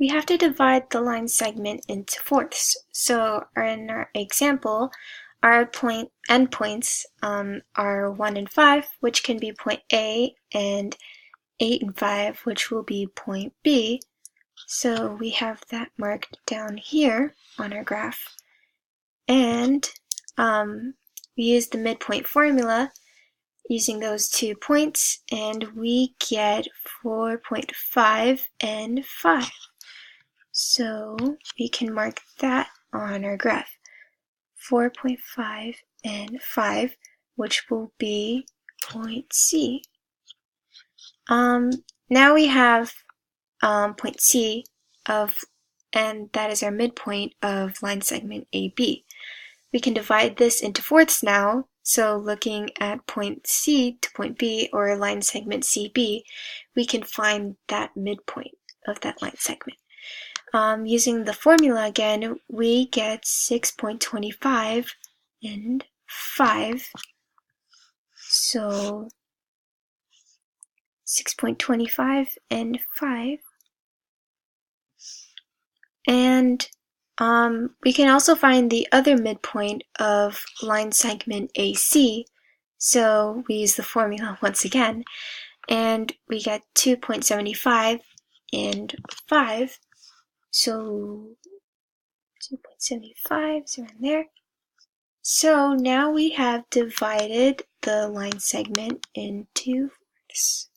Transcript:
we have to divide the line segment into fourths. So in our example, our endpoints are 1 and 5, which can be point A, and 8 and 5, which will be point B. So we have that marked down here on our graph. And we use the midpoint formula using those 2 points, and we get 4.5 and 5. So we can mark that on our graph. 4.5 and 5, which will be point C. Now we have point C and that is our midpoint of line segment AB. We can divide this into fourths now, so looking at point C to point B, or line segment CB, we can find that midpoint of that line segment. Using the formula again, we get 6.25 and 5. So 6.25 and 5. And we can also find the other midpoint of line segment AC. So we use the formula once again, and we get 2.75 and 5. So 2.75 is around there. So now we have divided the line segment into fourths.